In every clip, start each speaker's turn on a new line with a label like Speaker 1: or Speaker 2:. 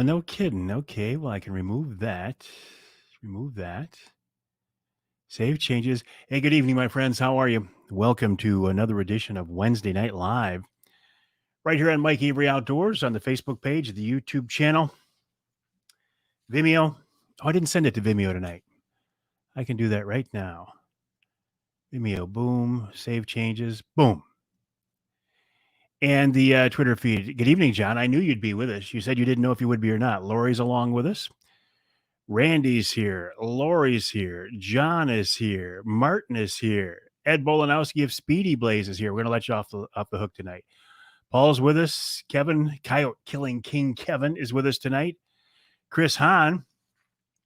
Speaker 1: Oh, no kidding. Okay, well, I can remove that. Remove that. Save changes. Hey, good evening, my friends. How are you? Welcome to another edition of Wednesday Night Live, right here on Mike Avery Outdoors on the Facebook page, the YouTube channel, Vimeo. Oh, I didn't send it to Vimeo tonight. I can do that right now. Vimeo, boom, save changes, boom. And the Twitter feed. Good evening, John. I knew you'd be with us. You said you didn't know if you would be or not. Lori's along with us. Randy's here. Lori's here. John is here. Martin is here. Ed Bolanowski of Speedy Blaze is here. We're going to let you off the hook tonight. Paul's with us. Kevin, Coyote Killing King Kevin is with us tonight. Chris Hahn.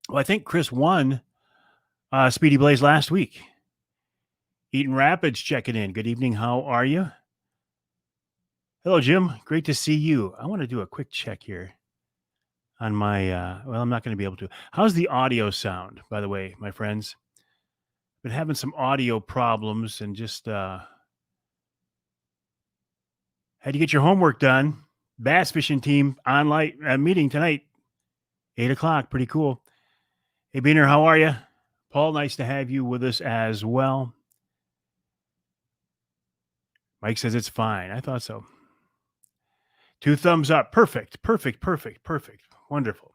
Speaker 1: Well, I think Chris won Speedy Blaze last week. Eaton Rapids checking in. Good evening. How are you? Hello, Jim. Great to see you. I want to do a quick check here on my, well, I'm not going to be able to. How's the audio sound, by the way, my friends? Been having some audio problems and just had to get your homework done. Bass fishing team online meeting tonight, 8 o'clock. Pretty cool. Hey, Beaner, how are you? Paul, nice to have you with us as well. Mike says it's fine. I thought so. 2 thumbs up. Perfect. Wonderful.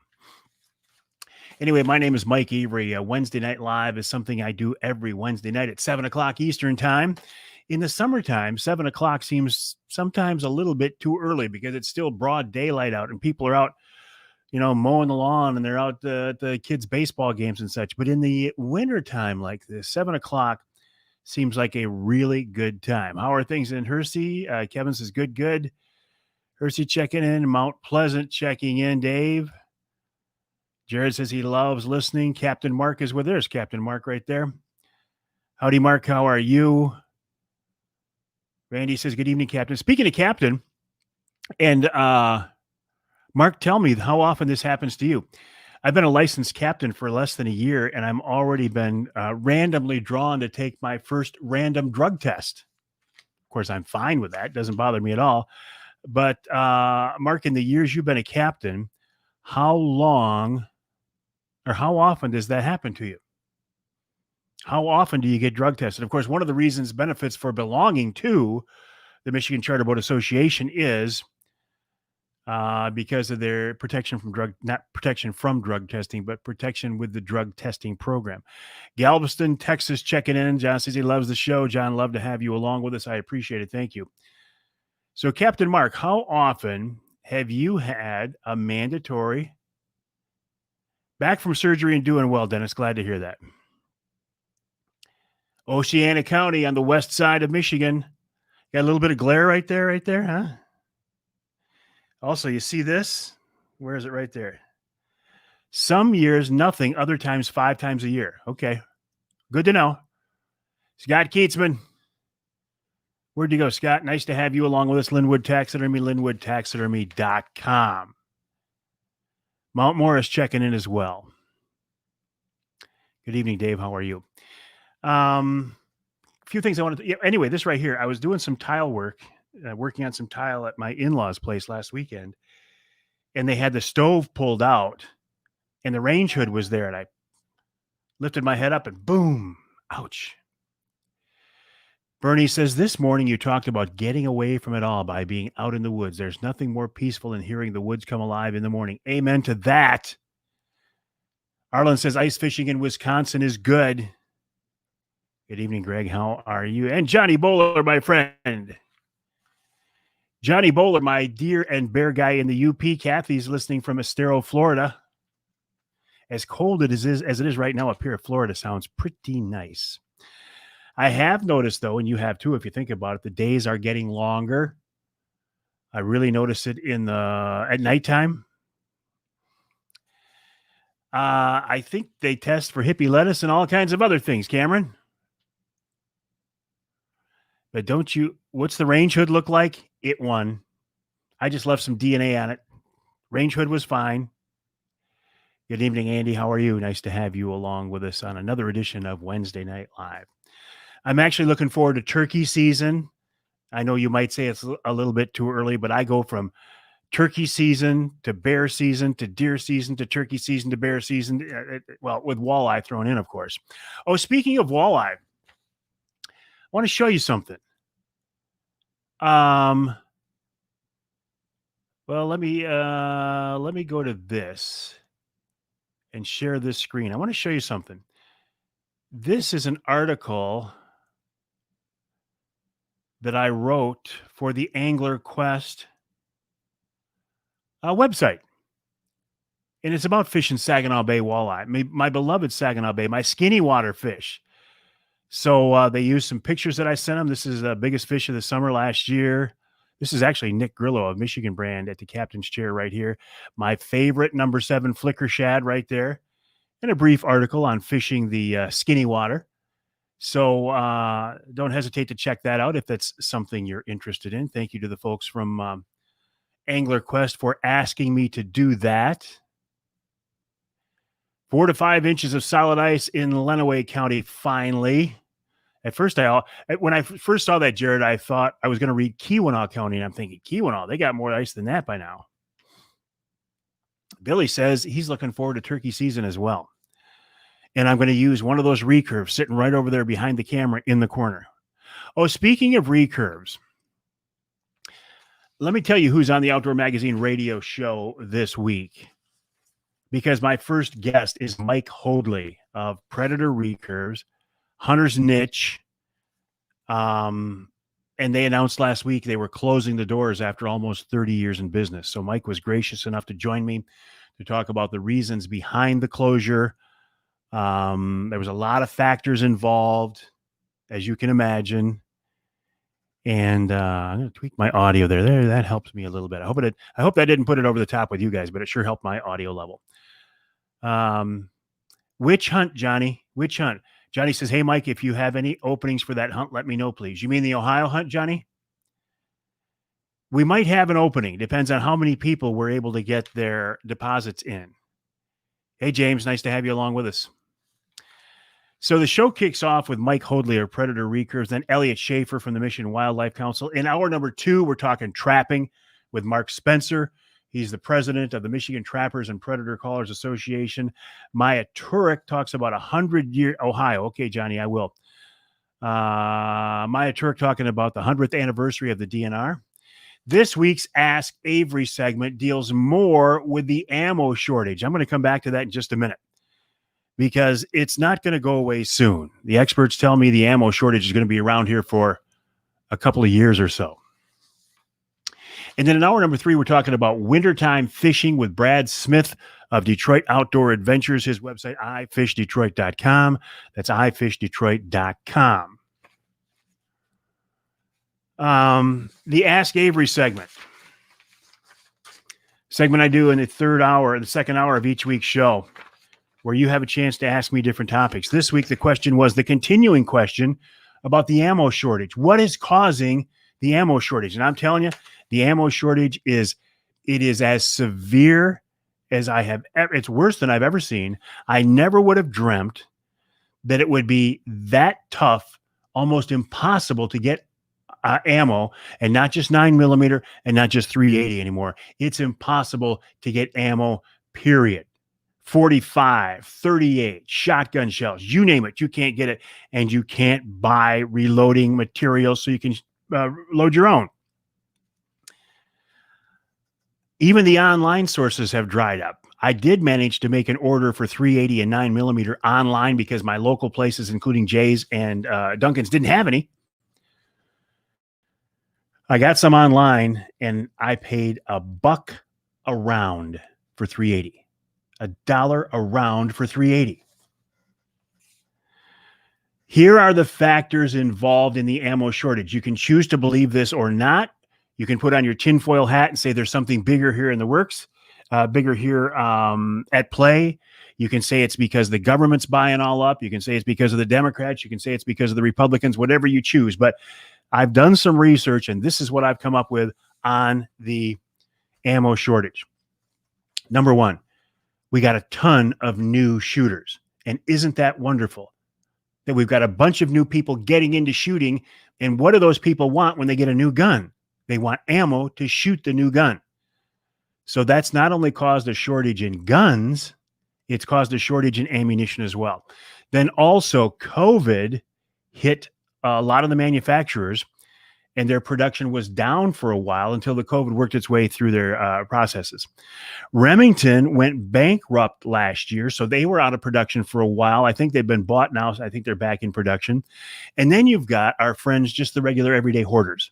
Speaker 1: Anyway, my name is Mike Avery. Wednesday Night Live is something I do every Wednesday night at 7 o'clock Eastern time. In the summertime, 7 o'clock seems sometimes a little bit too early because it's still broad daylight out and people are out, mowing the lawn and they're out at the kids' baseball games and such. But in the wintertime like this, 7 o'clock seems like a really good time. How are things in Hersey? Kevin says, good. Hersey checking in. Mount Pleasant checking in. Dave. Jared says he loves listening. Captain Mark is with us. Captain Mark right there. Howdy, Mark. How are you? Randy says, good evening, Captain. Speaking of Captain, and Mark, tell me how often this happens to you. I've been a licensed captain for less than a year, and I'm already been randomly drawn to take my first random drug test. Of course, I'm fine with that. It doesn't bother me at all. But Mark, in the years you've been a captain, how long or how often does that happen to you? How often do you get drug tested? Of course, one of the reasons benefits for belonging to the Michigan Charter Boat Association is because of their protection from not protection from drug testing, but protection with the drug testing program. Galveston, Texas, checking in. John says he loves the show. John, love to have you along with us. I appreciate it. Thank you. So, Captain Mark, how often have you had a mandatory back from surgery and doing well, Dennis? Glad to hear that. Oceana County on the west side of Michigan. Got a little bit of glare right there, huh? Also, you see this? Where is it right there? Some years, nothing. Other times, 5 times a year. Okay. Good to know. Scott Keatsman. Where'd you go, Scott? Nice to have you along with us. Linwood Taxidermy, linwoodtaxidermy.com. Mount Morris checking in as well. Good evening, Dave. How are you? A few things I wanted to... Anyway, this right here. I was doing some tile work, working on some tile at my in-laws' place last weekend, and they had the stove pulled out, and the range hood was there, and I lifted my head up, and boom, ouch. Bernie says, this morning you talked about getting away from it all by being out in the woods. There's nothing more peaceful than hearing the woods come alive in the morning. Amen to that. Arlen says, ice fishing in Wisconsin is good. Good evening, Greg. How are you? And Johnny Bowler, my friend. Johnny Bowler, my deer and bear guy in the UP. Kathy's listening from Estero, Florida. As cold as it is right now up here in Florida, sounds pretty nice. I have noticed, though, and you have too, if you think about it, the days are getting longer. I really notice it at nighttime. I think they test for hippie lettuce and all kinds of other things, Cameron. But what's the range hood look like? It won. I just left some DNA on it. Range hood was fine. Good evening, Andy. How are you? Nice to have you along with us on another edition of Wednesday Night Live. I'm actually looking forward to turkey season. I know you might say it's a little bit too early, but I go from turkey season to bear season to deer season to turkey season to bear season. Well, with walleye thrown in, of course. Oh, speaking of walleye, I want to show you something. Well, let me go to this and share this screen. I want to show you something. This is an article that I wrote for the Anglerquest website. And it's about fishing Saginaw Bay walleye, my beloved Saginaw Bay, my skinny water fish. So they used some pictures that I sent them. This is the biggest fish of the summer last year. This is actually Nick Grillo of Michigan Brand at the captain's chair right here. My favorite number 7 flicker shad right there. And a brief article on fishing the skinny water. So don't hesitate to check that out if that's something you're interested in. Thank you to the folks from Anglerquest for asking me to do that. 4 to 5 inches of solid ice in Lenawee County, finally. At first, when I first saw that, Jared, I thought I was going to read Keweenaw County, and I'm thinking, Keweenaw, they got more ice than that by now. Billy says he's looking forward to turkey season as well. And I'm going to use one of those recurves sitting right over there behind the camera in the corner. Oh, speaking of recurves, let me tell you who's on the Outdoor Magazine radio show this week. Because my first guest is Mike Hodley of Predator Recurves, Hunter's Niche. And they announced last week they were closing the doors after almost 30 years in business. So Mike was gracious enough to join me to talk about the reasons behind the closure. There was a lot of factors involved, as you can imagine. And I'm going to tweak my audio there. That helps me a little bit. I hope that didn't put it over the top with you guys, but it sure helped my audio level. Witch hunt, Johnny. Witch hunt. Johnny says, hey, Mike, if you have any openings for that hunt, let me know, please. You mean the Ohio hunt, Johnny? We might have an opening. Depends on how many people were able to get their deposits in. Hey, James, nice to have you along with us. So the show kicks off with Mike Hodley of Predator Recurves, then Elliot Schaefer from the Michigan Wildlife Council. In hour number 2, we're talking trapping with Mark Spencer. He's the president of the Michigan Trappers and Predator Callers Association. Maya Turek talks about 100-year Ohio. Okay, Johnny, I will. Maya Turek talking about the 100th anniversary of the DNR. This week's Ask Avery segment deals more with the ammo shortage. I'm going to come back to that in just a minute because it's not going to go away soon. The experts tell me the ammo shortage is going to be around here for a couple of years or so. And then in hour number 3, we're talking about wintertime fishing with Brad Smith of Detroit Outdoor Adventures. His website, ifishdetroit.com. That's ifishdetroit.com. The Ask Avery segment I do in the second hour of each week's show, where you have a chance to ask me different topics. This week, the question was the continuing question about the ammo shortage. What is causing the ammo shortage? And I'm telling you, the ammo shortage is as severe as it's worse than I've ever seen. I never would have dreamt that it would be that tough, almost impossible to get ammo, and not just 9mm and not just 380 anymore. It's impossible to get ammo, period. 45, 38, shotgun shells, you name it, you can't get it, and you can't buy reloading materials so you can load your own. Even the online sources have dried up. I did manage to make an order for 380 and 9mm online because my local places, including Jay's and Duncan's, didn't have any. I got some online and I paid $1 a round for 380. $1 a round for 380. Here are the factors involved in the ammo shortage. You can choose to believe this or not. You can put on your tinfoil hat and say there's something bigger here in the works, bigger here at play. You can say it's because the government's buying all up. You can say it's because of the Democrats. You can say it's because of the Republicans, whatever you choose. But I've done some research, and this is what I've come up with on the ammo shortage. Number 1, we got a ton of new shooters. And isn't that wonderful that we've got a bunch of new people getting into shooting? And what do those people want when they get a new gun? They want ammo to shoot the new gun. So that's not only caused a shortage in guns, it's caused a shortage in ammunition as well. Then also COVID hit a lot of the manufacturers, and their production was down for a while until the COVID worked its way through their processes. Remington went bankrupt last year, so they were out of production for a while. I think they've been bought now, so I think they're back in production. And then you've got our friends, just the regular everyday hoarders.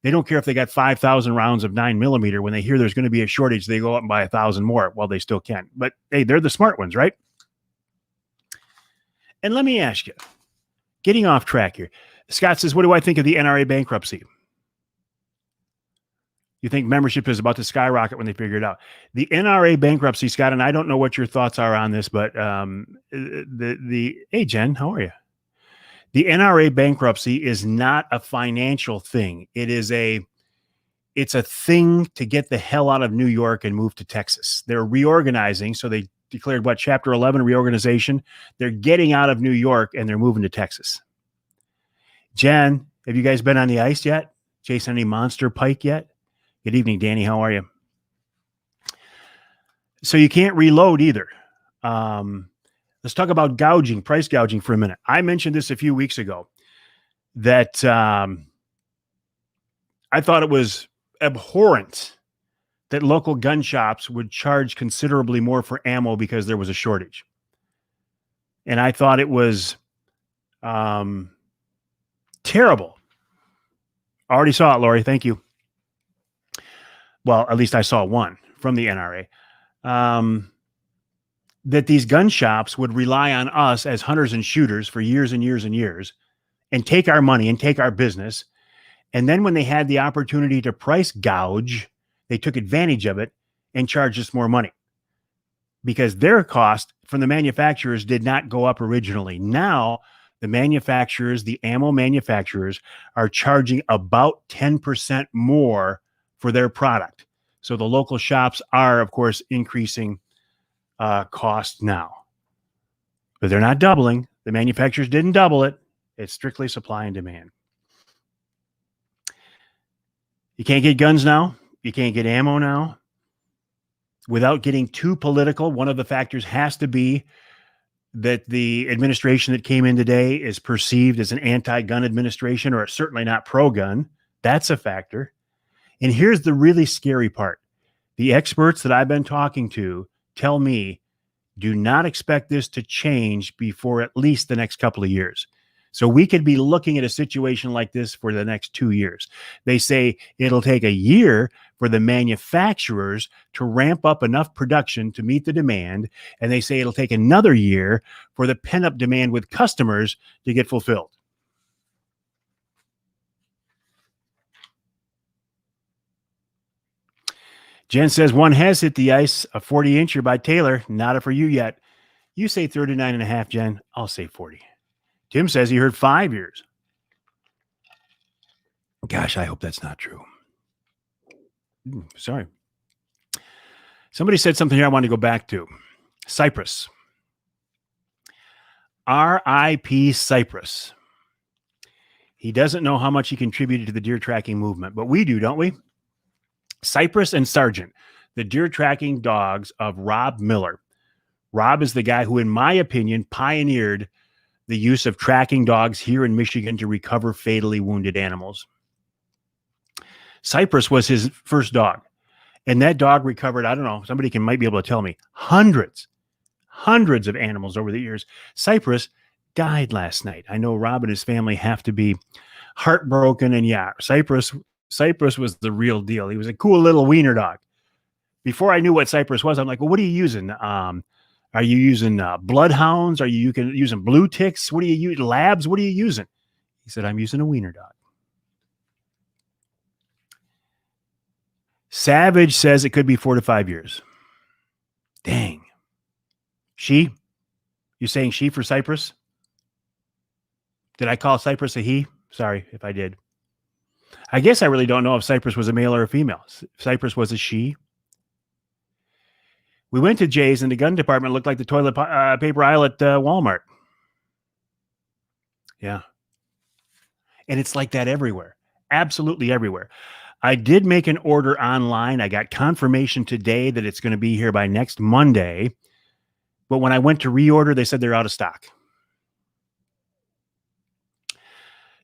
Speaker 1: They don't care if they got 5,000 rounds of 9mm. When they hear there's going to be a shortage, they go out and buy 1,000 more. Well, they still can. But hey, they're the smart ones, right? And let me ask you, getting off track here, Scott says, what do I think of the NRA bankruptcy? You think membership is about to skyrocket when they figure it out. The NRA bankruptcy, Scott, and I don't know what your thoughts are on this, but hey, Jen, how are you? The NRA bankruptcy is not a financial thing. It's a thing to get the hell out of New York and move to Texas. They're reorganizing. So they declared Chapter 11 reorganization. They're getting out of New York and they're moving to Texas. Jen, have you guys been on the ice yet? Chasing any monster pike yet? Good evening, Danny. How are you? So you can't reload either. Let's talk about gouging, price gouging for a minute. I mentioned this a few weeks ago that I thought it was abhorrent that local gun shops would charge considerably more for ammo because there was a shortage. And I thought it was terrible. I already saw it, Lori. Thank you. Well, at least I saw one from the NRA. That these gun shops would rely on us as hunters and shooters for years and years and years and take our money and take our business. And then when they had the opportunity to price gouge, they took advantage of it and charged us more money because their cost from the manufacturers did not go up originally. Now, the manufacturers, the ammo manufacturers, are charging about 10% more for their product. So the local shops are, of course, increasing cost now. But they're not doubling. The manufacturers didn't double it. It's strictly supply and demand. You can't get guns now. You can't get ammo now. Without getting too political, one of the factors has to be that the administration that came in today is perceived as an anti-gun administration or certainly not pro-gun. That's a factor. And here's the really scary part. The experts that I've been talking to tell me do not expect this to change before at least the next couple of years. So we could be looking at a situation like this for the next 2 years. They say it'll take a year for the manufacturers to ramp up enough production to meet the demand. And they say it'll take another year for the pent-up demand with customers to get fulfilled. Jen says one has hit the ice, a 40-incher by Taylor. Not a for you yet. You say 39.5, Jen. I'll say 40. Tim says he heard 5 years. Gosh, I hope that's not true. Sorry. Somebody said something here I want to go back to. Cypress. R.I.P. Cypress. He doesn't know how much he contributed to the deer tracking movement, but we do, don't we? Cypress and Sargent, the deer tracking dogs of Rob Miller. Rob is the guy who, in my opinion, pioneered the use of tracking dogs here in Michigan to recover fatally wounded animals. Cypress was his first dog, and that dog recovered, I don't know, somebody might be able to tell me, hundreds of animals over the years. Cypress died last night. I know Rob and his family have to be heartbroken, and yeah, Cypress was the real deal. He was a cool little wiener dog. Before I knew what Cypress was, I'm like, well, what are you using? Are you using bloodhounds? Are you using blue ticks? What are you using? Labs? What are you using? He said, I'm using a wiener dog. Savage says it could be 4 to 5 years. Dang. She? You saying she for Cypress? Did I call Cypress a he? Sorry if I did. I guess I really don't know if Cypress was a male or a female. Cypress was a she. We went to Jay's and the gun department looked like the toilet paper aisle at Walmart. Yeah. And it's like that everywhere. Absolutely everywhere. I did make an order online. I got confirmation today that it's going to be here by next Monday. But when I went to reorder, they said they're out of stock.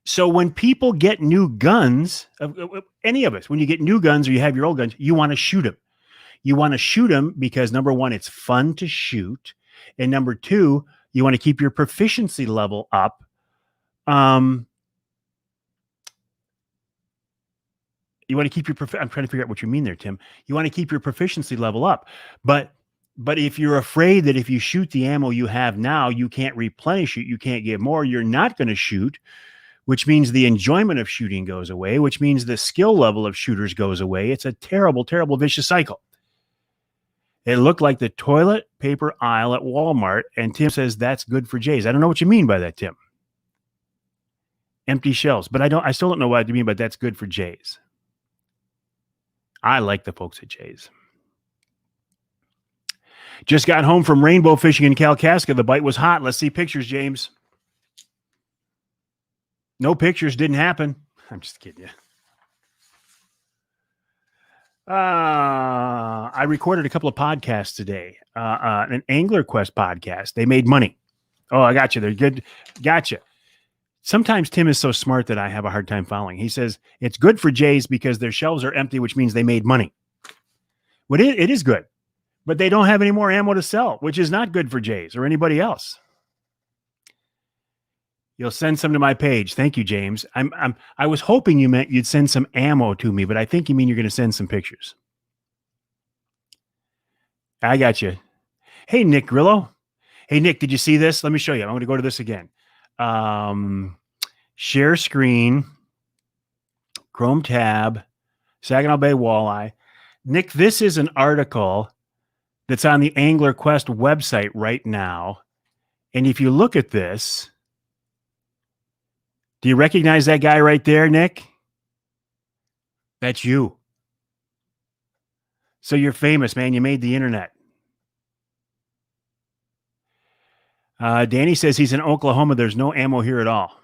Speaker 1: So when people get new guns, any of us, when you get new guns or you have your old guns, you want to shoot them. You want to shoot them because, number one, it's fun to shoot. And number two, you want to keep your proficiency level up. You want to keep your I'm trying to figure out what you mean there, Tim. You want to keep your proficiency level up. But if you're afraid that if you shoot the ammo you have now, you can't replenish it, you can't get more, you're not going to shoot, which means the enjoyment of shooting goes away, which means the skill level of shooters goes away. It's a terrible, terrible vicious cycle. It looked like the toilet paper aisle at Walmart, and Tim says that's good for Jays. I don't know what you mean by that, Tim. Empty shelves, but I still don't know what you mean by that's good for Jays. I like the folks at Jays. Just got home from rainbow fishing in Kalkaska. The bite was hot. Let's see pictures, James. No pictures. Didn't happen. I'm just kidding you. I recorded a couple of podcasts today. An Anglerquest podcast. They made money. Oh, I got you. They're good. Gotcha. Sometimes Tim is so smart that I have a hard time following. He says it's good for Jays because their shelves are empty, which means they made money. Well, it is good, but they don't have any more ammo to sell, which is not good for Jays or anybody else. You'll send some to my page. Thank you, James. I was hoping you meant you'd send some ammo to me, but I think you mean you're going to send some pictures. I got you. Hey, Nick Grillo. Hey, Nick, did you see this? Let me show you. I'm going to go to this again. Share screen, Chrome tab, Saginaw Bay walleye. Nick, this is an article that's on the Anglerquest website right now. And if you look at this, do you recognize that guy right there, Nick? That's you. So you're famous, man. You made the internet. Danny says he's in Oklahoma. There's no ammo here at all.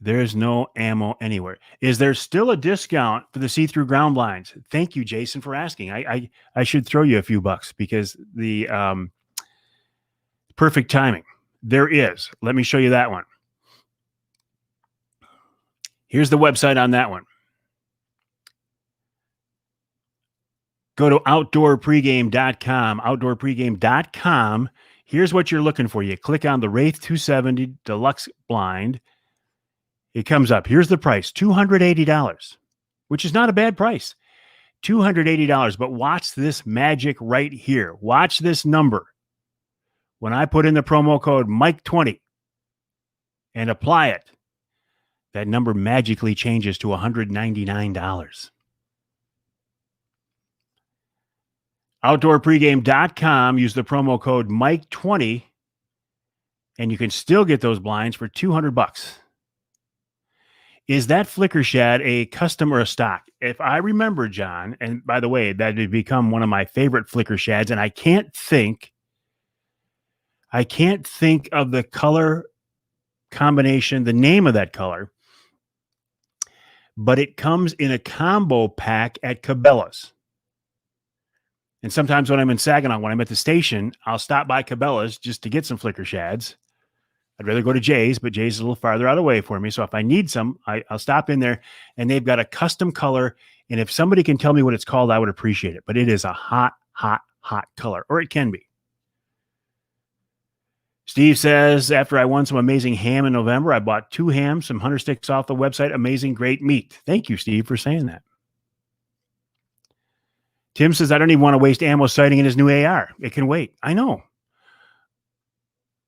Speaker 1: There's no ammo anywhere. Is there still a discount for the see-through ground blinds? Thank you, Jason, for asking. I should throw you a few bucks because the perfect timing. There is. Let me show you that one. Here's the website on that one. Go to outdoorpregame.com, outdoorpregame.com. Here's what you're looking for. You click on the Wraith 270 Deluxe Blind. It comes up. Here's the price, $280, which is not a bad price. $280. But watch this magic right here. Watch this number. When I put in the promo code Mike20 and apply it, that number magically changes to $199. Outdoorpregame.com. Use the promo code Mike20, and you can still get those blinds for $200. Is that flicker shad a custom or a stock? If I remember, John, and by the way, that had become one of my favorite flicker shads, and I can't think of the color combination, the name of that color, but it comes in a combo pack at Cabela's. And sometimes when I'm in Saginaw, when I'm at the station, I'll stop by Cabela's just to get some flicker shads. I'd rather go to Jay's, but Jay's is a little farther out of the way for me. So if I need some, I'll stop in there, and they've got a custom color. And if somebody can tell me what it's called, I would appreciate it. But it is a hot, hot, hot color, or it can be. Steve says, after I won some amazing ham in November, I bought 2 hams, some hunter sticks off the website. Amazing, great meat. Thank you, Steve, for saying that. Tim says, I don't even want to waste ammo sighting in his new AR. It can wait. I know.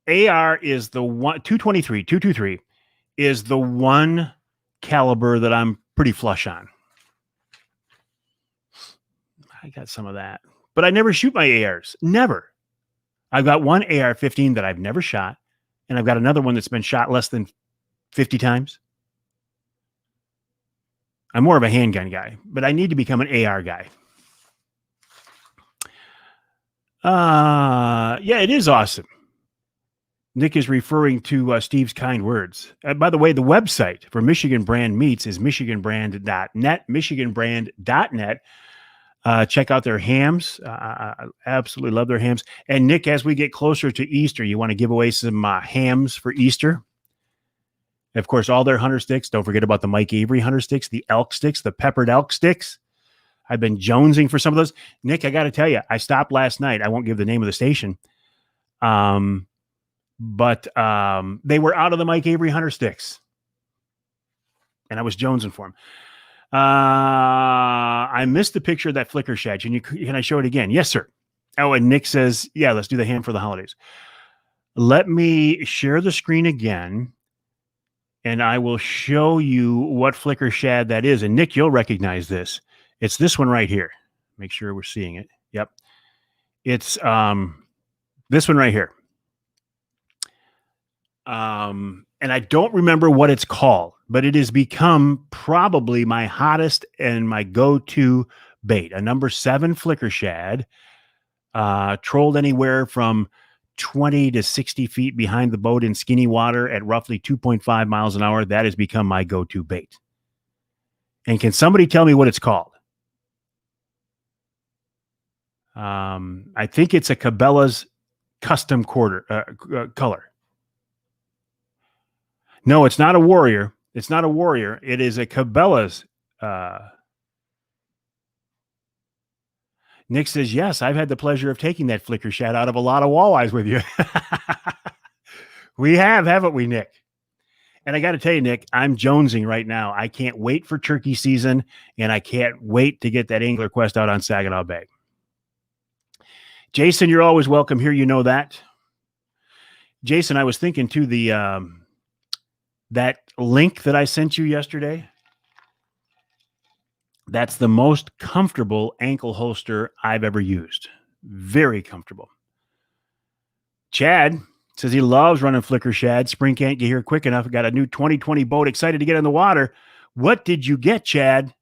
Speaker 1: AR is the one, 223 is the one caliber that I'm pretty flush on. I got some of that, but I never shoot my ARs. Never. I've got one AR-15 that I've never shot, and I've got another one that's been shot less than 50 times. I'm more of a handgun guy, but I need to become an AR guy. Yeah, it is awesome. Nick is referring to Steve's kind words. By the way, the website for Michigan Brand Meats is michiganbrand.net, michiganbrand.net. Check out their hams. I absolutely love their hams. And Nick, as we get closer to Easter, you want to give away some hams for Easter? Of course, all their hunter sticks. Don't forget about the Mike Avery hunter sticks, the elk sticks, the peppered elk sticks. I've been jonesing for some of those. Nick, I got to tell you, I stopped last night. I won't give the name of the station. But they were out of the Mike Avery hunter sticks. And I was jonesing for them. I missed the picture of that flicker shed. Can I show it again? Yes, sir. Oh, and Nick says, yeah, let's do the ham for the holidays. Let me share the screen again, and I will show you what flicker shad that is. And Nick, you'll recognize this. It's this one right here. Make sure we're seeing it. Yep. It's this one right here. And I don't remember what it's called, but it has become probably my hottest and my go-to bait. A number 7 flicker shad, trolled anywhere from 20 to 60 feet behind the boat in skinny water at roughly 2.5 miles an hour. That has become my go-to bait. And can somebody tell me what it's called? I think it's a Cabela's custom color. No, it's not a Warrior. It's not a Warrior. It is a Cabela's. Nick says, yes, I've had the pleasure of taking that flicker shad out of a lot of walleyes with you. We have, haven't we, Nick? And I got to tell you, Nick, I'm jonesing right now. I can't wait for turkey season, and I can't wait to get that Anglerquest out on Saginaw Bay. Jason, you're always welcome here. You know that. Jason, I was thinking too, that link that I sent you yesterday, that's the most comfortable ankle holster I've ever used. Very comfortable. Chad says he loves running flicker shad. Spring can't get here quick enough. Got a new 2020 boat. Excited to get in the water. What did you get, Chad?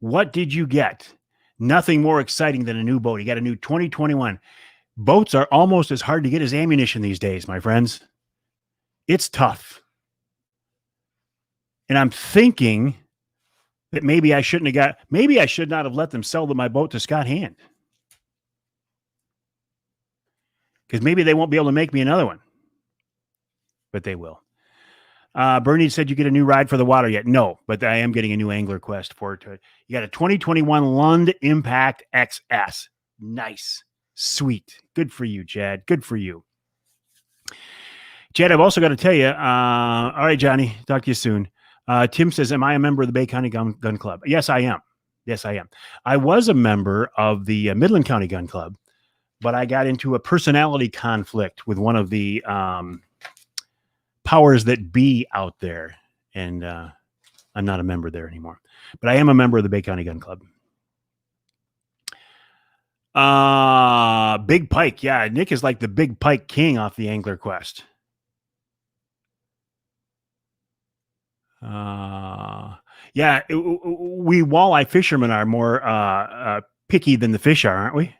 Speaker 1: What did you get? Nothing more exciting than a new boat. He got a new 2021. Boats are almost as hard to get as ammunition these days, my friends. It's tough. And I'm thinking that maybe I should not have let them sell my boat to Scott Hand. Because maybe they won't be able to make me another one. But they will. Bernie said you get a new ride for the water yet. No, but I am getting a new Anglerquest for it. You got a 2021 Lund Impact XS. Nice. Sweet. Good for you, Chad. Good for you. Chad, I've also got to tell you, all right, Johnny, talk to you soon. Tim says, am I a member of the Bay County Gun Club? Yes, I am. Yes, I am. I was a member of the Midland County Gun Club, but I got into a personality conflict with one of the powers that be out there, and I'm not a member there anymore. But I am a member of the Bay County Gun Club. Big Pike. Yeah, Nick is like the Big Pike king off the Anglerquest. Yeah, we walleye fishermen are more picky than the fish are, aren't we?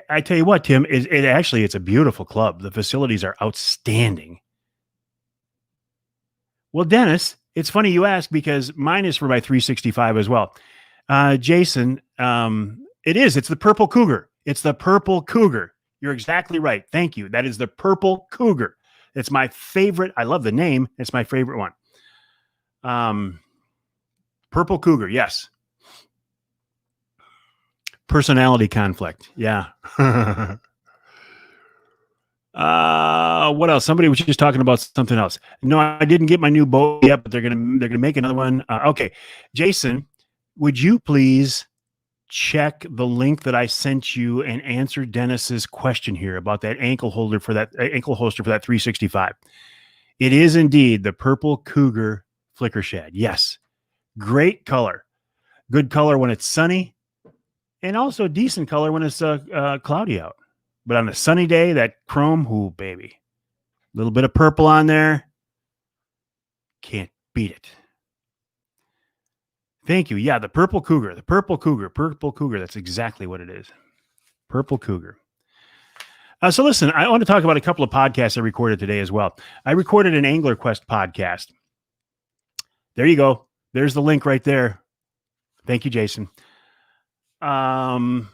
Speaker 1: I tell you what, Tim, it's a beautiful club. The facilities are outstanding. Well, Dennis, it's funny you ask because mine is for my 365 as well. Jason, it's the Purple Cougar. It's the Purple Cougar. You're exactly right. Thank you. That is the Purple Cougar. It's my favorite. I love the name. It's my favorite one. Purple Cougar. Yes. Personality conflict. Yeah. What else? Somebody was just talking about something else. No, I didn't get my new boat yet, but they're gonna make another one. Okay, Jason, would you please check the link that I sent you and answer Dennis's question here about that ankle holster for that 365? It is indeed the Purple Cougar Flicker Shad. Yes, great color, good color when it's sunny. And also decent color when it's cloudy out. But on a sunny day, that chrome, ooh, baby. A little bit of purple on there. Can't beat it. Thank you. Yeah, the Purple Cougar. The Purple Cougar. Purple Cougar. That's exactly what it is. Purple Cougar. So listen, I want to talk about a couple of podcasts I recorded today as well. I recorded an Anglerquest podcast. There you go. There's the link right there. Thank you, Jason. I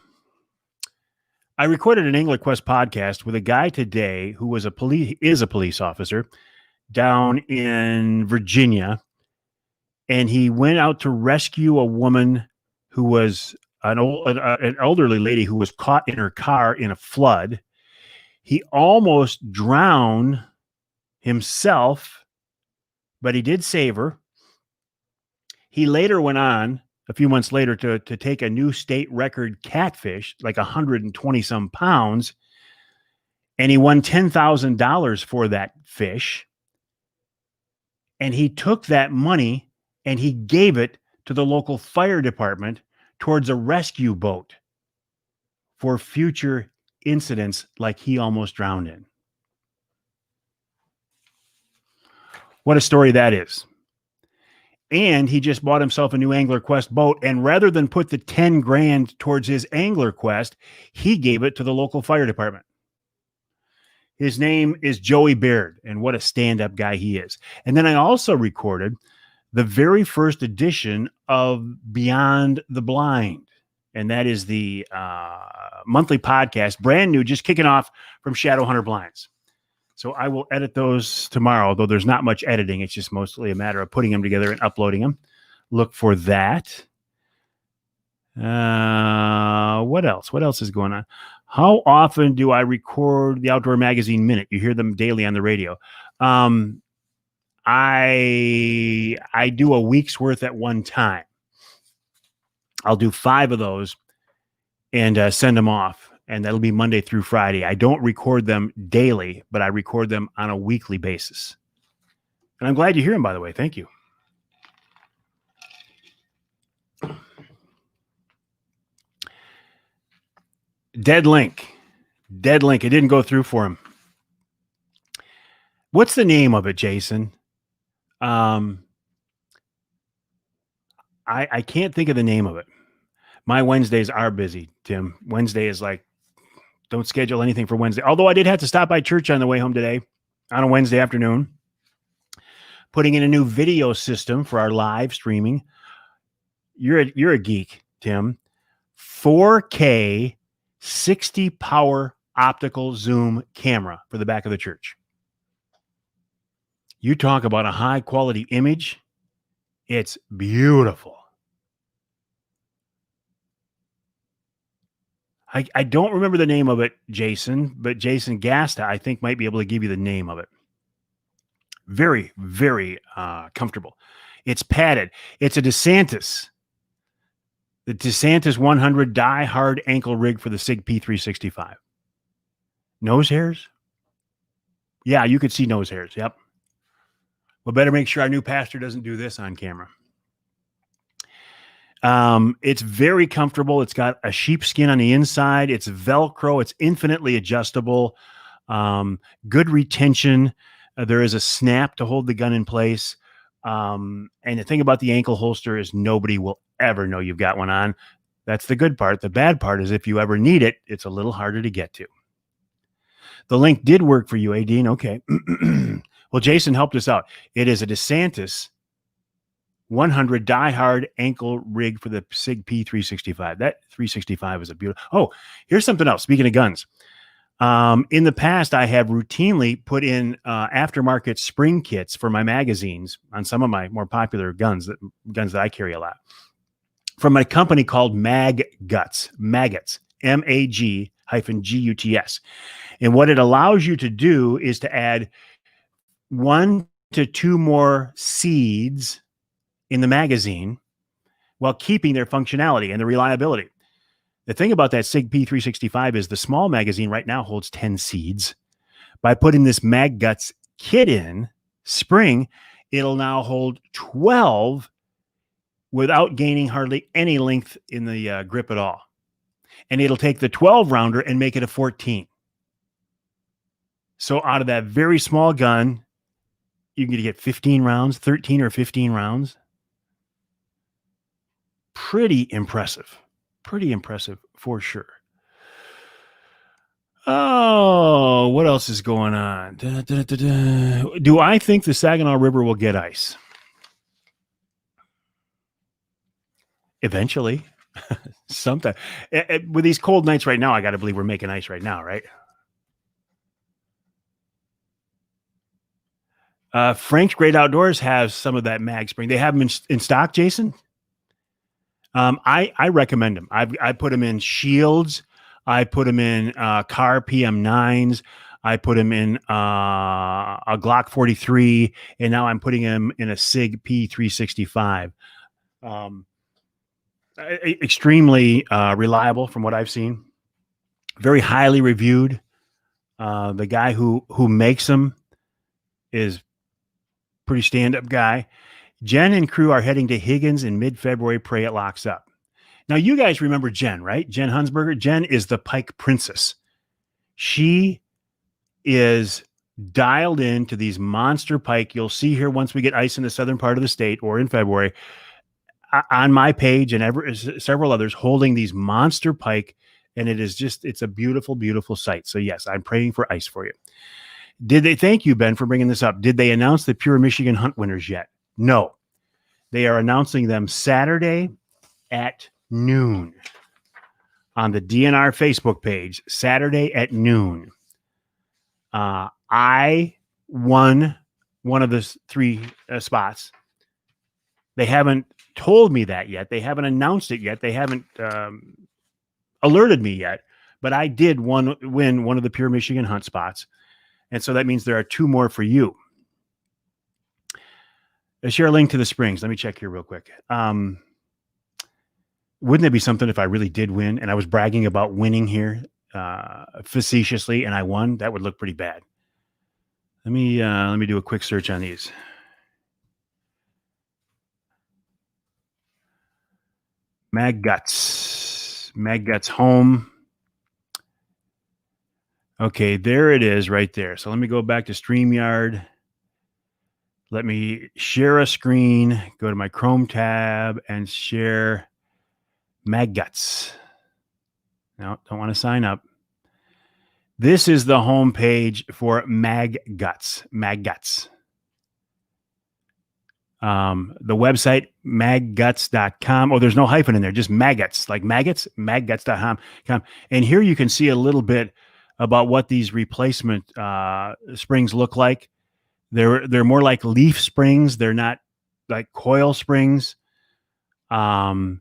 Speaker 1: recorded an Anglerquest podcast with a guy today who is a police officer down in Virginia, and he went out to rescue a woman who was an elderly lady who was caught in her car in a flood. He almost drowned himself, but he did save her. He later went on a few months later to take a new state record catfish, like 120 some pounds, and he won $10,000 for that fish. And he took that money and he gave it to the local fire department towards a rescue boat for future incidents like he almost drowned in. What a story that is. And he just bought himself a new Anglerquest boat. And rather than put the 10 grand towards his Anglerquest, he gave it to the local fire department. His name is Joey Baird, and what a stand-up guy he is. And then I also recorded the very first edition of Beyond the Blind. And that is the monthly podcast, brand new, just kicking off from Shadowhunter Blinds. So I will edit those tomorrow, though there's not much editing. It's just mostly a matter of putting them together and uploading them. Look for that. What else? What else is going on? How often do I record the Outdoor Magazine Minute? You hear them daily on the radio. I do a week's worth at one time. I'll do 5 of those and send them off, and that'll be Monday through Friday. I don't record them daily, but I record them on a weekly basis. And I'm glad you hear them, by the way. Thank you. Dead link. It didn't go through for him. What's the name of it, Jason? I can't think of the name of it. My Wednesdays are busy, Tim. Wednesday is like, don't schedule anything for Wednesday. Although I did have to stop by church on the way home today on a Wednesday afternoon, putting in a new video system for our live streaming. You're a geek, Tim. 4K 60 power optical zoom camera for the back of the church. You talk about a high quality image. It's beautiful. I don't remember the name of it, Jason, but Jason Gasta, I think, might be able to give you the name of it. Very, very comfortable. It's padded. It's a DeSantis. The DeSantis 100 die-hard ankle rig for the SIG P365. Nose hairs? Yeah, you could see nose hairs. Yep. Well, better make sure our new pastor doesn't do this on camera. It's very comfortable. It's got a sheepskin on the inside. It's Velcro. It's infinitely adjustable. Good retention. There is a snap to hold the gun in place. And the thing about the ankle holster is nobody will ever know you've got one on. That's the good part. The bad part is if you ever need it, it's a little harder to get to. The link did work for you, Adine. Okay. Well, Jason helped us out. It is a DeSantis 100 die-hard ankle rig for the SIG P365. That 365 is a beautiful. Oh, here's something else. Speaking of guns. In the past, I have routinely put in aftermarket spring kits for my magazines on some of my more popular guns that I carry a lot, from a company called Magguts, MAG-GUTS. And what it allows you to do is to add 1 to 2 more seeds in the magazine while keeping their functionality and the reliability. The thing about that SIG P365 is the small magazine right now holds 10 seeds. By putting this Magguts kit in spring, it'll now hold 12 without gaining hardly any length in the grip at all. And it'll take the 12 rounder and make it a 14. So out of that very small gun, you can get 15 rounds, 13 or 15 rounds. Pretty impressive for sure. Oh, what else is going on? Do I think the Saginaw River will get ice? Eventually. Sometime. With these cold nights right now, I got to believe we're making ice right now, right? Frank's Great Outdoors has some of that mag spring. They have them in stock, Jason. I recommend them. I put them in Shields. I put them in Car PM9s. I put them in a Glock 43, and now I'm putting them in a SIG P365. Extremely reliable from what I've seen. Very highly reviewed. The guy who makes them is pretty stand-up guy. Jen and crew are heading to Higgins in mid-February. Pray it locks up. Now, you guys remember Jen, right? Jen Hunsberger. Jen is the Pike Princess. She is dialed into these monster pike. You'll see here once we get ice in the southern part of the state or in February on my page and several others holding these monster pike. And it's a beautiful, beautiful sight. So yes, I'm praying for ice for you. Thank you, Ben, for bringing this up. Did they announce the Pure Michigan Hunt winners yet? No. They are announcing them Saturday at noon on the DNR Facebook page, Saturday at noon. I won one of the three spots. They haven't told me that yet. They haven't announced it yet. They haven't alerted me yet, but I did win one of the Pure Michigan Hunt spots. And so that means there are two more for you. Let's share a link to the Springs. Let me check here real quick. Wouldn't it be something if I really did win and I was bragging about winning here facetiously and I won? That would look pretty bad. Let me do a quick search on these. Mag Guts home. Okay, there it is right there. So let me go back to StreamYard. Let me share a screen, go to my Chrome tab and share Mag Guts. No, don't want to sign up. This is the home page for Mag Guts. The website, magguts.com. Oh, there's no hyphen in there, just maggots, like maggots, magguts.com. And here you can see a little bit about what these replacement springs look like. They're more like leaf springs. They're not like coil springs. So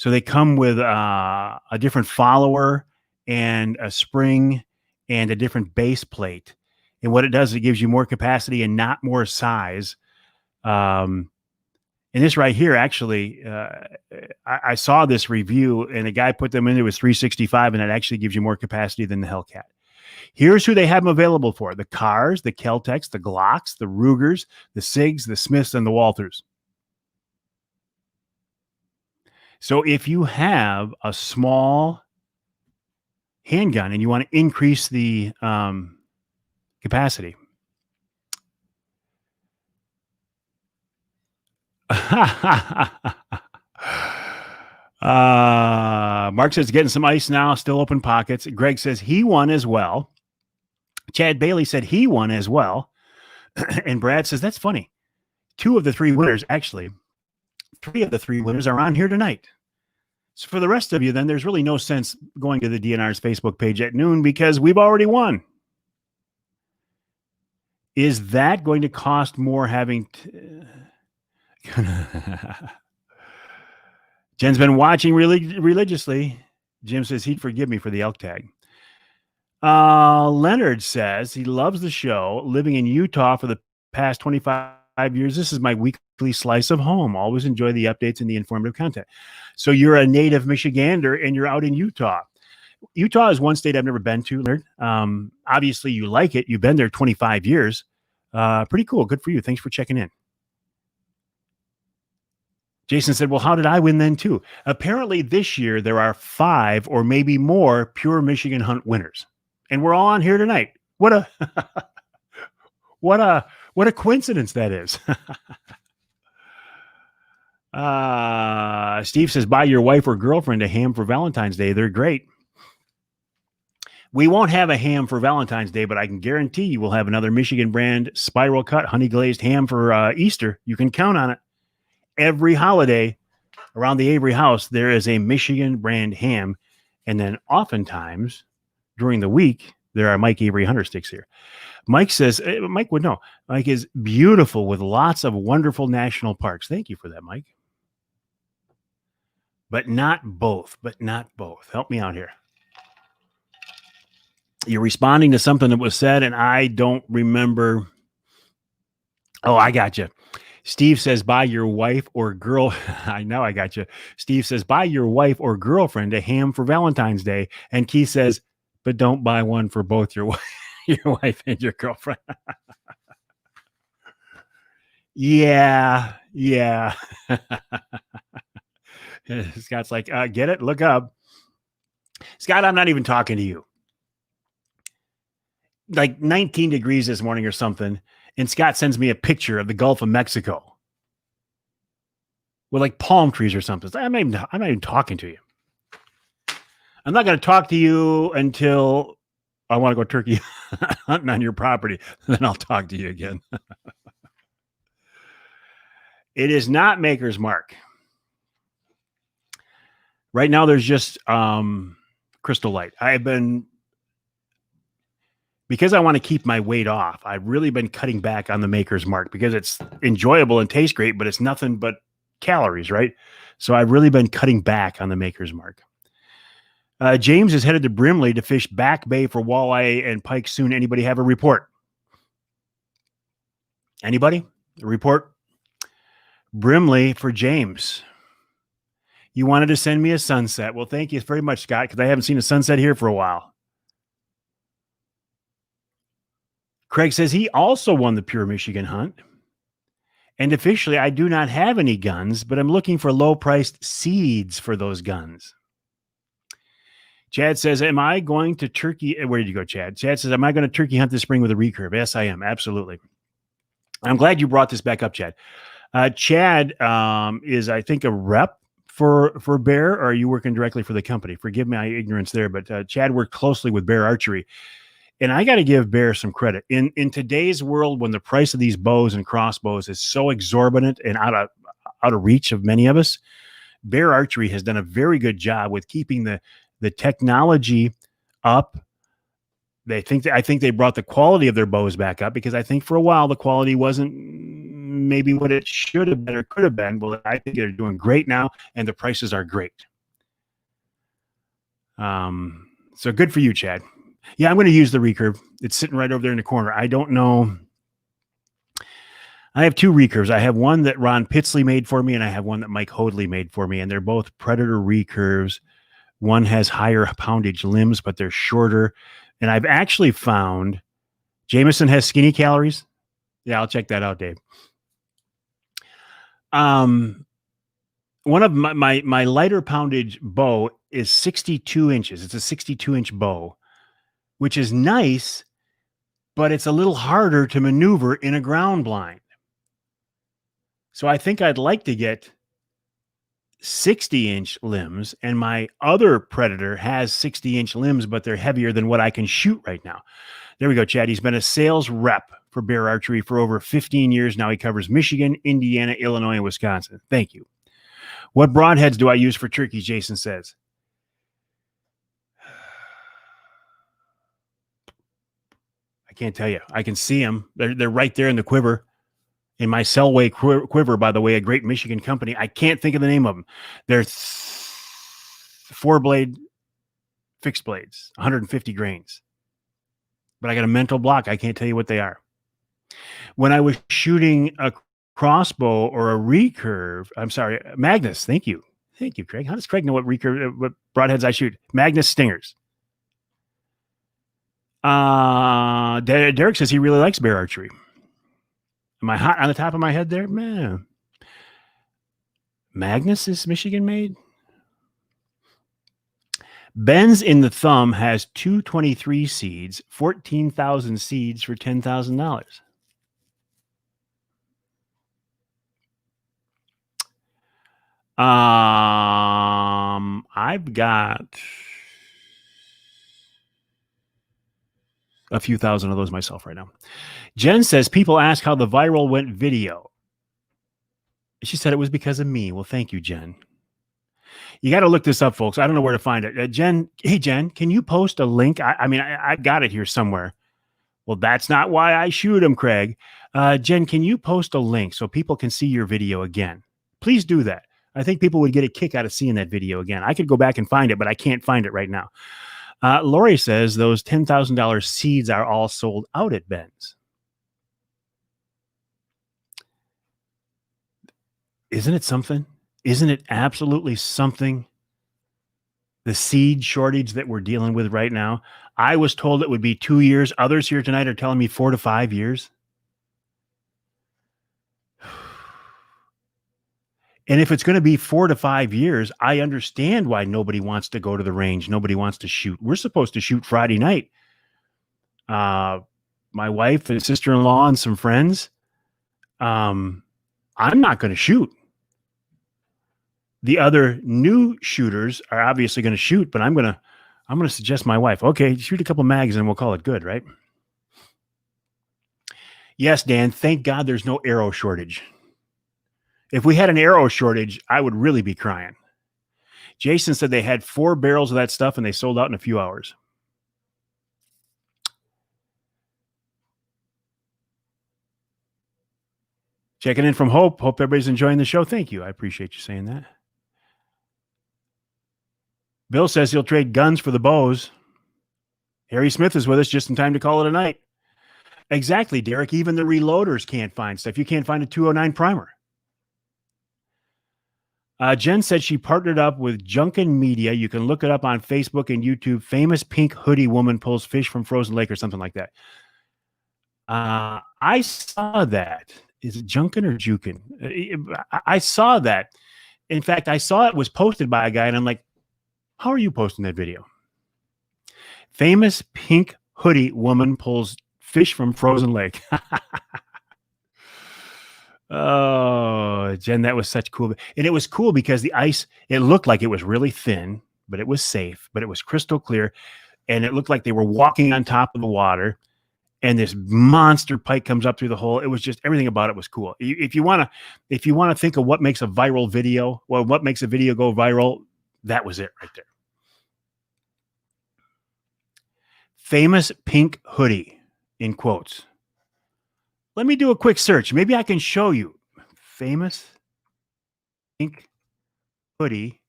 Speaker 1: they come with a different follower and a spring and a different base plate. And what it does, it gives you more capacity and not more size. And this right here, actually, I saw this review and a guy put them in, it was 365, and it actually gives you more capacity than the Hellcat. Here's who they have them available for: the Cars, the Keltecs, the Glocks, the Rugers, the Sigs, the Smiths, and the Walthers. So if you have a small handgun and you want to increase the capacity, Mark says getting some ice now, still open pockets. Greg says he won as well. Chad Bailey said he won as well. And Brad says that's funny. 2 of the 3 winners, actually, 3 of the 3 winners are on here tonight. So for the rest of you, then there's really no sense going to the DNR's Facebook page at noon because we've already won. Is that going to cost more having Jen's been watching really religiously. Jim says he'd forgive me for the elk tag. Leonard says he loves the show, living in Utah for the past 25 years. This is my weekly slice of home. Always enjoy the updates and the informative content. So you're a native Michigander and you're out in Utah. Utah is one state I've never been to, Leonard. Obviously you like it. You've been there 25 years. Pretty cool. Good for you. Thanks for checking in. Jason said, well, how did I win then too? Apparently this year there are 5 or maybe more Pure Michigan Hunt winners. And we're all on here tonight. What a coincidence that is. Steve says, buy your wife or girlfriend a ham for Valentine's Day. They're great. We won't have a ham for Valentine's Day, but I can guarantee you we'll have another Michigan brand spiral cut honey glazed ham for Easter. You can count on it. Every holiday around the Avery house, there is a Michigan brand ham. And then oftentimes during the week, there are Mike Avery Hunter sticks here. Mike says, Mike would know. Mike is beautiful with lots of wonderful national parks. Thank you for that, Mike. But not both. Help me out here. You're responding to something that was said, and I don't remember. Oh, I got you. Steve says, buy your wife or girl. I know I got you. Steve says, buy your wife or girlfriend a ham for Valentine's Day. And Keith says, but don't buy one for both your wife and your girlfriend. Yeah. Scott's like, get it? Look up. Scott, I'm not even talking to you. Like 19 degrees this morning or something. And Scott sends me a picture of the Gulf of Mexico with like palm trees or something. I'm not even talking to you. I'm not going to talk to you until I want to go turkey hunting on your property. Then I'll talk to you again. It is not Maker's Mark. Right now, there's just Crystal Light. Because I want to keep my weight off, I've really been cutting back on the Maker's Mark because it's enjoyable and tastes great, but it's nothing but calories, right? So I've really been cutting back on the Maker's Mark. James is headed to Brimley to fish Back Bay for walleye and pike soon. Anybody have a report? Anybody? A report? Brimley for James. You wanted to send me a sunset. Well, thank you very much, Scott, because I haven't seen a sunset here for a while. Craig says he also won the Pure Michigan hunt. And officially, I do not have any guns, but I'm looking for low-priced seeds for those guns. Chad says, am I going to turkey? Where did you go, Chad? Chad says, am I going to turkey hunt this spring with a recurve? Yes, I am. Absolutely. I'm glad you brought this back up, Chad. Chad is, I think, a rep for Bear, or are you working directly for the company? Forgive my ignorance there, but Chad worked closely with Bear Archery. And I got to give Bear some credit. In today's world, when the price of these bows and crossbows is so exorbitant and out of reach of many of us, Bear Archery has done a very good job with keeping the technology up. I think they brought the quality of their bows back up, because I think for a while the quality wasn't maybe what it should have been or could have been. Well, I think they're doing great now, and the prices are great. So good for you, Chad. Yeah, I'm going to use the recurve. It's sitting right over there in the corner. I don't know. I have two recurves. I have one that Ron Pitsley made for me, and I have one that Mike Hodley made for me, and they're both Predator recurves. One has higher poundage limbs, but they're shorter. And I've actually found Jameson has skinny calories. Yeah, I'll check that out, Dave. One of my lighter poundage bow is 62 inches. It's a 62-inch bow, which is nice, but it's a little harder to maneuver in a ground blind. So I think I'd like to get 60-inch limbs, and my other Predator has 60-inch limbs, but they're heavier than what I can shoot right now. There we go, Chad. He's been a sales rep for Bear Archery for over 15 years now. He covers Michigan, Indiana, Illinois, and Wisconsin. Thank you. What broadheads do I use for turkeys? Jason says. I can't tell you. I can see them. They're right there in the quiver. In my Selway quiver, by the way, a great Michigan company. I can't think of the name of them. They're 4-blade fixed blades, 150 grains. But I got a mental block. I can't tell you what they are. When I was shooting a crossbow or a recurve, I'm sorry, Magnus. Thank you, Craig. How does Craig know what broadheads I shoot? Magnus Stingers. Derek says he really likes Bear Archery. Am I hot on the top of my head there? Man. Magnus is Michigan made. Ben's in the Thumb has 223 seeds, 14,000 seeds for $10,000. I've got a few thousand of those myself right now. Jen says, people ask how the viral went video. She said it was because of me. Well, thank you, Jen. You got to look this up, folks. I don't know where to find it. Jen, hey, Jen, can you post a link? I got it here somewhere. Well, that's not why I shoot them, Craig. Jen, can you post a link so people can see your video again? Please do that. I think people would get a kick out of seeing that video again. I could go back and find it, but I can't find it right now. Lori says those $10,000 seeds are all sold out at Ben's. Isn't it something? Isn't it absolutely something? The seed shortage that we're dealing with right now. I was told it would be 2 years. Others here tonight are telling me 4 to 5 years. And if it's going to be 4 to 5 years, I understand why nobody wants to go to the range. Nobody wants to shoot. We're supposed to shoot Friday night. My wife and sister-in-law and some friends. I'm not going to shoot. The other new shooters are obviously going to shoot, but I'm going to suggest my wife, okay, shoot a couple mags and we'll call it good, right? Yes, Dan, thank God there's no arrow shortage. If we had an arrow shortage, I would really be crying. Jason said they had 4 barrels of that stuff and they sold out in a few hours. Checking in from Hope. Hope everybody's enjoying the show. Thank you. I appreciate you saying that. Bill says he'll trade guns for the bows. Harry Smith is with us just in time to call it a night. Exactly, Derek. Even the reloaders can't find stuff. You can't find a 209 primer. Jen said she partnered up with Junkin Media. You can look it up on Facebook and YouTube. Famous pink hoodie woman pulls fish from frozen lake or something like that. I saw that. Is it Junkin or Jukin? I saw that. In fact, I saw it was posted by a guy, and I'm like, how are you posting that video? Famous pink hoodie woman pulls fish from frozen lake. Oh, Jen, that was such cool. And it was cool because the ice, it looked like it was really thin, but it was safe, but it was crystal clear. And it looked like they were walking on top of the water. And this monster pike comes up through the hole. It was just, everything about it was cool. If you want to think of what makes a viral video, well, what makes a video go viral, that was it right there. Famous pink hoodie, in quotes. Let me do a quick search. Maybe I can show you. Famous pink hoodie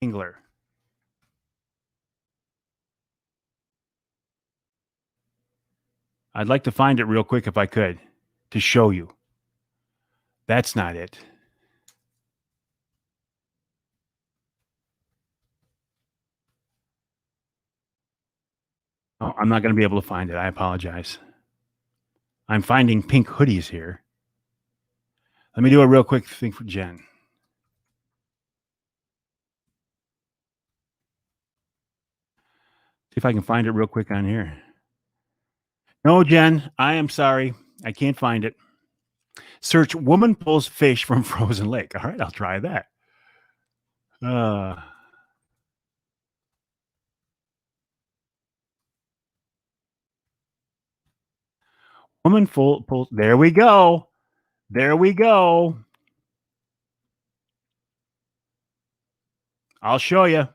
Speaker 1: angler. I'd like to find it real quick if I could to show you. That's not it. Oh, I'm not going to be able to find it. I apologize. I'm finding pink hoodies here. Let me do a real quick thing for Jen. See if I can find it real quick on here. No, Jen, I am sorry. I can't find it. Search woman pulls fish from frozen lake. All right, I'll try that. Woman pulls. There we go. There we go. I'll show you.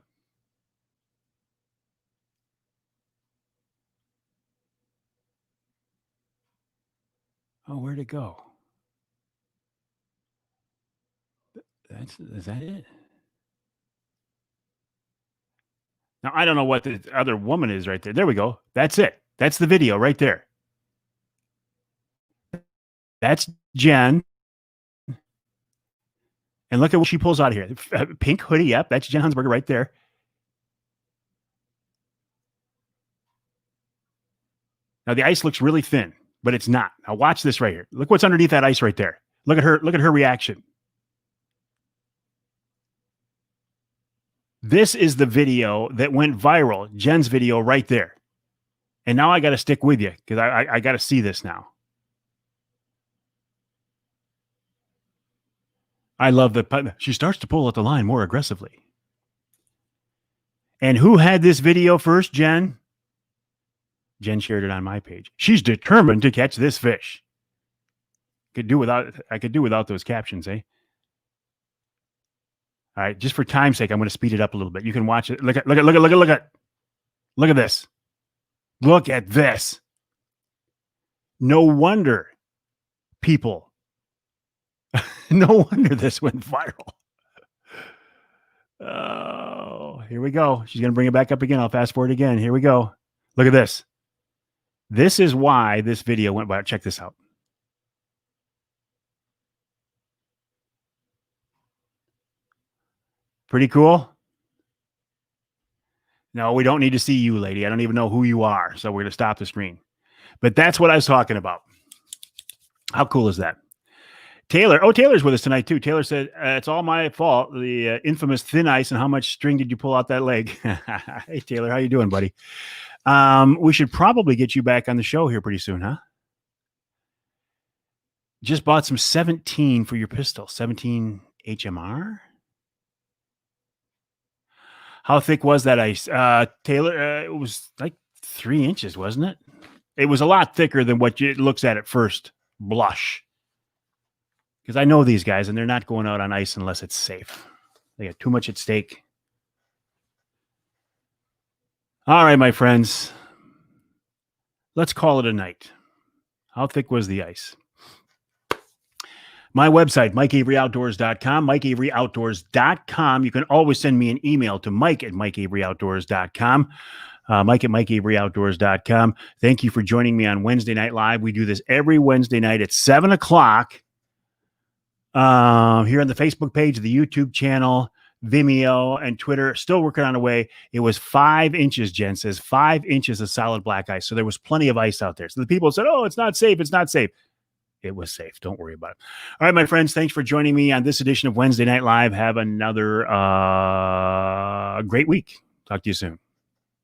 Speaker 1: Oh, where'd it go? Is that it? Now, I don't know what the other woman is right there. There we go. That's it. That's the video right there. That's Jen. And look at what she pulls out of here. Pink hoodie. Yep. That's Jen Hunsberger right there. Now, the ice looks really thin, but it's not. Now, watch this right here. Look what's underneath that ice right there. Look at her. Look at her reaction. This is the video that went viral. Jen's video right there. And now I got to stick with you because I got to see this now. I love that she starts to pull at the line more aggressively. And who had this video first, Jen? Jen shared it on my page. She's determined to catch this fish. I could do without those captions, eh? All right, just for time's sake, I'm going to speed it up a little bit. You can watch it. Look at this. Look at this. No wonder people. No wonder this went viral. Oh, here we go. She's going to bring it back up again. I'll fast forward again. Here we go. Look at this. This is why this video went viral. Check this out. Pretty cool. No, we don't need to see you, lady. I don't even know who you are. So we're going to stop the screen. But that's what I was talking about. How cool is that? Taylor. Oh, Taylor's with us tonight, too. Taylor said, it's all my fault. The infamous thin ice. And how much string did you pull out that leg? Hey, Taylor. How you doing, buddy? We should probably get you back on the show here pretty soon, huh? Just bought some 17 for your pistol. 17 HMR? How thick was that ice? Taylor, it was like 3 inches, wasn't it? It was a lot thicker than what it looks at first blush. Because I know these guys, and they're not going out on ice unless it's safe. They got too much at stake. All right, my friends. Let's call it a night. How thick was the ice? My website, MikeAveryOutdoors.com, MikeAveryOutdoors.com. You can always send me an email to Mike@MikeAveryOutdoors.com, Mike@MikeAveryOutdoors.com. Thank you for joining me on Wednesday Night Live. We do this every Wednesday night at 7 o'clock here on the Facebook page, the YouTube channel, Vimeo, and Twitter. Still working on a way. It was 5 inches, Jen says, 5 inches of solid black ice. So there was plenty of ice out there. So the people said, oh, it's not safe. It's not safe. It was safe. Don't worry about it. All right, my friends, thanks for joining me on this edition of Wednesday Night Live. Have another great week. Talk to you soon.